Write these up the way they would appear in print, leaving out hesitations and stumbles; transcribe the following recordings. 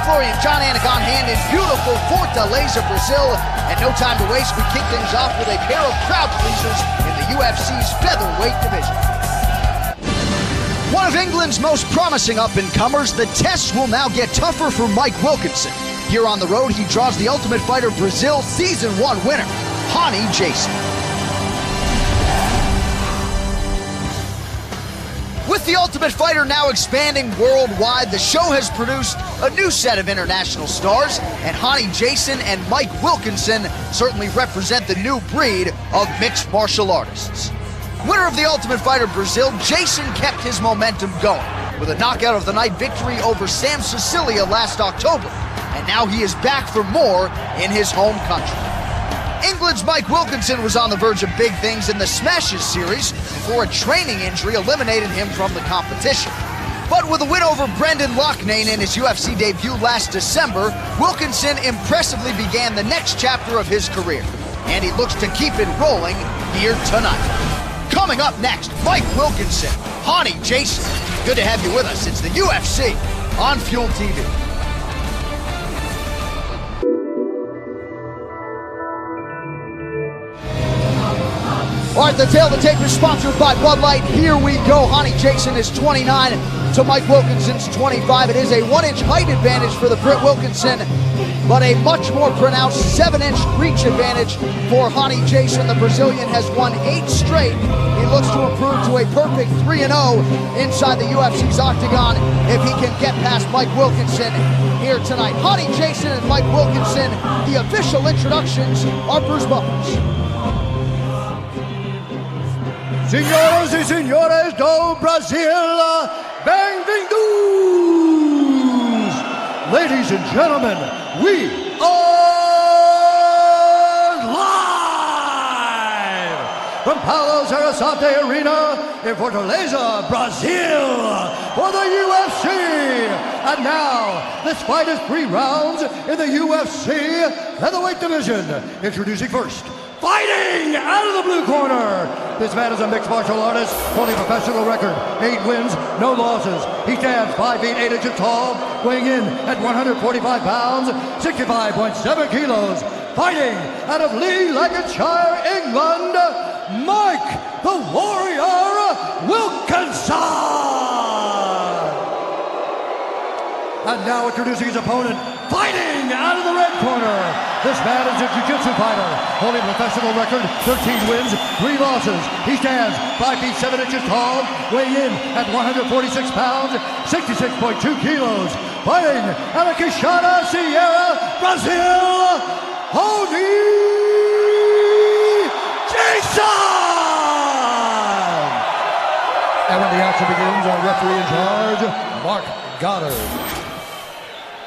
Florian John Anagon hand in beautiful Fortaleza, Brazil. And no time to waste, we kick things off with a pair of crowd pleasers in the UFC's featherweight division. One of England's most promising up-and-comers, the test will now get tougher for Mike Wilkinson. Here on the road, he draws the Ultimate Fighter Brazil Season 1 winner, Rony Jason. With the Ultimate Fighter now expanding worldwide, the show has produced a new set of international stars, and Rony Jason and Mike Wilkinson certainly represent the new breed of mixed martial artists. Winner of the Ultimate Fighter Brazil, Jason kept his momentum going with a knockout of the night victory over Sam Sicilia last October, and now he is back for more in his home country. England's Mike Wilkinson was on the verge of big things in the Smashes series before a training injury eliminated him from the competition. But with a win over Brendan Loughnane in his UFC debut last December, Wilkinson impressively began the next chapter of his career, and he looks to keep it rolling here tonight. Coming up next, Mike Wilkinson, Rony Jason. Good to have you with us. It's the UFC on Fuel TV. All right, the tail of the tape is sponsored by Bud Light. Here we go. Rony Jason is 29 to Mike Wilkinson's 25. It is a 1-inch height advantage for the Brit Wilkinson, but a much more pronounced 7-inch reach advantage for Rony Jason. The Brazilian has won 8 straight. He looks to improve to a perfect 3-0 inside the UFC's octagon if he can get past Mike Wilkinson here tonight. Rony Jason and Mike Wilkinson, the official introductions are Bruce Buffers. Senhoras e senhores do Brasil, bem-vindos! Ladies and gentlemen, we are live from Paulo Sarasate Arena in Fortaleza, Brazil, for the UFC. And now, this fight is 3 rounds in the UFC featherweight division. Introducing first, fighting out of the blue corner. This man is a mixed martial artist, holding a professional record, 8 wins, no losses. He stands 5 feet 8 inches tall, weighing in at 145 pounds, 65.7 kilos. Fighting out of Lee, Lancashire, England, Mike the Warrior Wilkinson. And now introducing his opponent, fighting out of the red corner. This man is a jiu-jitsu fighter, holding a professional record, 13 wins, 3 losses. He stands 5 feet 7 inches tall, weighing in at 146 pounds, 66.2 kilos. Fighting out of Quixada, Sierra, Brazil, Rony Jason! And when the action begins, our referee in charge, Mark Goddard.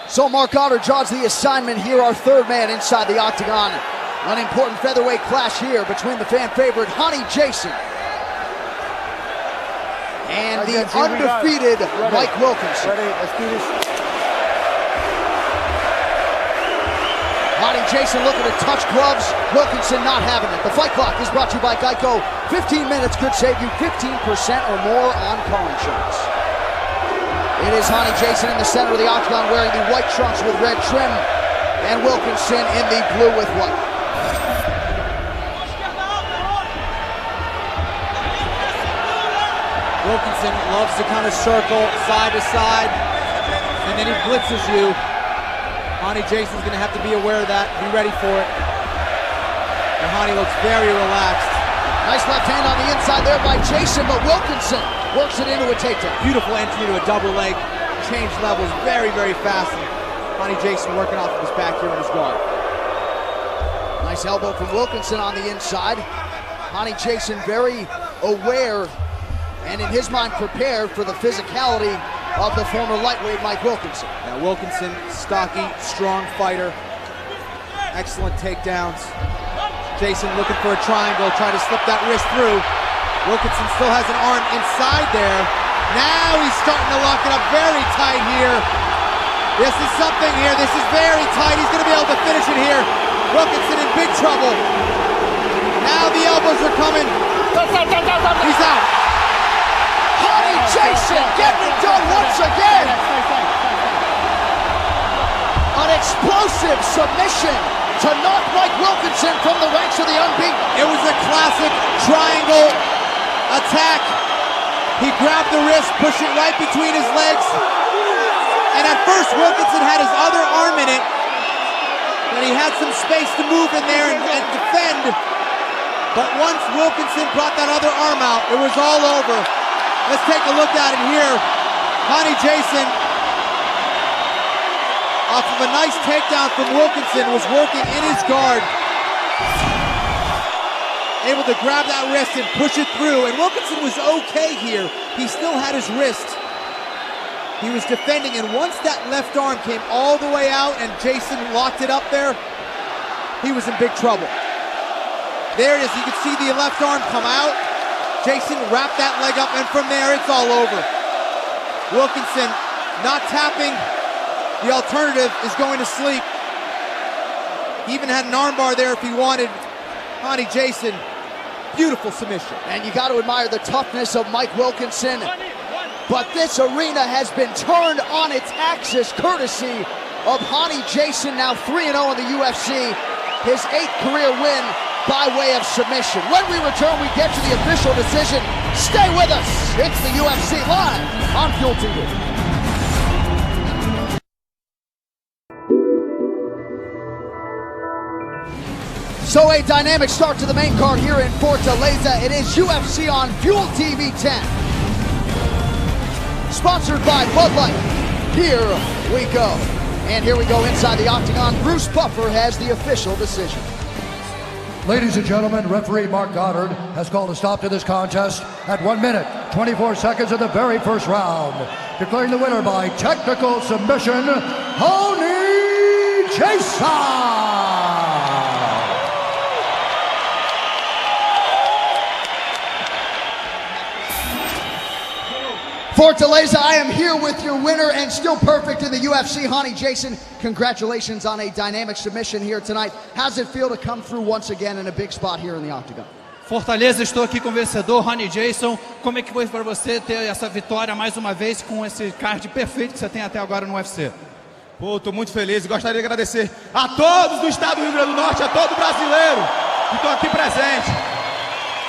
So Mark Goddard draws the assignment here, our third man inside the octagon. An important featherweight clash here between the fan favorite Rony Jason and the undefeated Mike Wilkinson. Ready, let's do this. Rony Jason looking to touch gloves, Wilkinson not having it. The fight clock is brought to you by Geico. 15 minutes could save you 15% or more on car insurance. It is Rony Jason in the center of the octagon wearing the white trunks with red trim, and Wilkinson in the blue with white. Wilkinson loves to kind of circle side to side, and then he blitzes you. Rony Jason's going to have to be aware of that, be ready for it. And Rony looks very relaxed. Nice left hand on the inside there by Jason, but Wilkinson works it into a takedown. Beautiful entry to a double leg, change levels very, very fast. And Rony Jason working off of his back here in his guard. Nice elbow from Wilkinson on the inside. Rony Jason very aware and in his mind prepared for the physicality of the former lightweight Mike Wilkinson. Now Wilkinson, stocky, strong fighter. Excellent takedowns. Jason looking for a triangle, try to slip that wrist through. Wilkinson still has an arm inside there. Now he's starting to lock it up very tight here. This is something here. This is very tight. He's going to be able to finish it here. Wilkinson in big trouble. Now the elbows are coming. He's out. Rony Jason getting it done once again. explosive submission to knock Mike Wilkinson from the ranks of the unbeaten. It was a classic triangle attack. He grabbed the wrist, pushed it right between his legs. And at first, Wilkinson had his other arm in it. But he had some space to move in there and defend. But once Wilkinson brought that other arm out, it was all over. Let's take a look at it here. Rony Jason, off of a nice takedown from Wilkinson, was working in his guard. Able to grab that wrist and push it through. And Wilkinson was okay here. He still had his wrist. He was defending, and once that left arm came all the way out and Jason locked it up there, he was in big trouble. There it is. You can see the left arm come out. Jason wrapped that leg up, and from there, it's all over. Wilkinson not tapping. The alternative is going to sleep. He even had an armbar there if he wanted. Rony Jason, beautiful submission. And you got to admire the toughness of Mike Wilkinson. But this arena has been turned on its axis courtesy of Rony Jason, now 3-0 in the UFC, his 8th career win by way of submission. When we return, we get to the official decision. Stay with us. It's the UFC live on Fuel TV. So a dynamic start to the main card here in Fortaleza. It is UFC on Fuel TV 10. Sponsored by Bud Light. Here we go. And here we go inside the octagon. Bruce Buffer has the official decision. Ladies and gentlemen, referee Mark Goddard has called a stop to this contest at 1 minute, 24 seconds of the very first round. Declaring the winner by technical submission, Rony Jason! Fortaleza, I am here with your winner and still perfect in the UFC, Rony Jason. Congratulations on a dynamic submission here tonight. How's it feel to come through once again in a big spot here in the octagon? Fortaleza, estou aqui com o vencedor, Rony Jason. Como é que foi para você ter essa vitória mais uma vez com esse card perfeito que você tem até agora no UFC? Pô, estou muito feliz e gostaria de agradecer a todos do estado do Rio Grande do Norte, a todo brasileiro que estão aqui presente.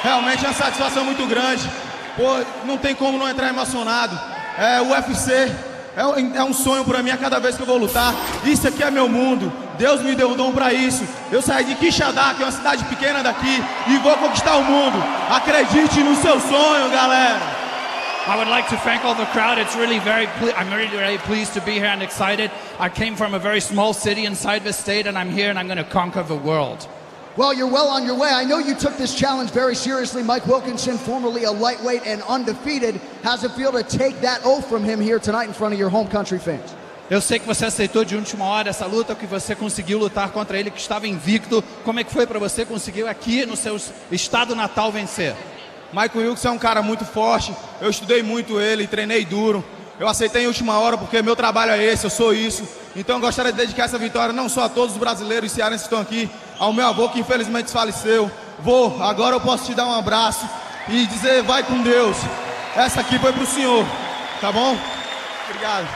Realmente é uma satisfação muito grande. Pô, não tem como não entrar emocionado. O UFC é um sonho para mim a cada vez que eu vou lutar. Isso aqui é meu mundo. Deus me deu um dom para isso. Eu saí de Quixadá, que é uma cidade pequena daqui, e vou conquistar o mundo. Acredite no seu sonho, galera. I would like to thank all the crowd. It's really I'm really pleased to be here and excited. I came from a very small city inside the state, and I'm here and I'm going to conquer the world. Well, you're well on your way. I know you took this challenge very seriously. Mike Wilkinson, formerly a lightweight and undefeated. How's it feel to take that oath from him here tonight in front of your home country fans? Eu sei que você aceitou de última hora essa luta, que você conseguiu lutar contra ele que estava invicto. Como é que foi para você conseguir aqui no seu estado natal vencer? Mike Wilkinson é um cara muito forte. Eu estudei muito ele, treinei duro. Eu aceitei em última hora porque meu trabalho é esse, eu sou isso. Então eu gostaria de dedicar essa vitória não só a todos os brasileiros e cearenses que estão aqui, ao meu avô que infelizmente faleceu. Vô, agora eu posso te dar um abraço e dizer vai com Deus. Essa aqui foi pro senhor, tá bom? Obrigado.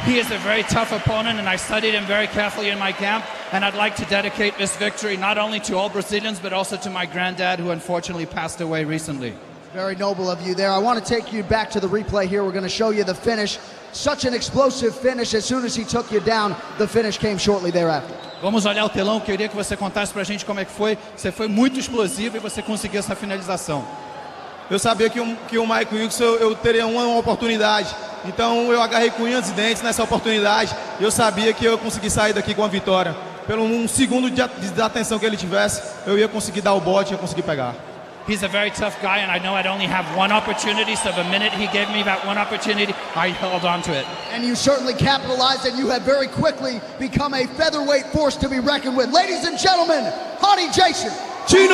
He is a very tough opponent, and I studied him very carefully in my camp, and I'd like to dedicate this victory not only to all Brazilians but also to my granddad, who unfortunately passed away recently. Very noble of you there. I want to take you back to the replay here. We're going to show you the finish. Such an explosive finish. As soon as he took you down, the finish came shortly thereafter. Vamos olhar o telão. Queria que você contasse pra gente como é que foi. Você foi muito explosivo e você conseguiu essa finalização. Eu sabia que o Mike Wilkinson eu teria uma oportunidade. Então eu agarrei com unhas e dentes nessa oportunidade. E eu sabia que eu consegui sair daqui com a vitória. Pelo um segundo de atenção que ele tivesse, eu ia conseguir dar o bote e ia conseguir pegar. He's a very tough guy, and I know I'd only have one opportunity, so the minute he gave me that one opportunity, I held on to it. And you certainly capitalized, and you have very quickly become a featherweight force to be reckoned with. Ladies and gentlemen, Rony Jason. Chino!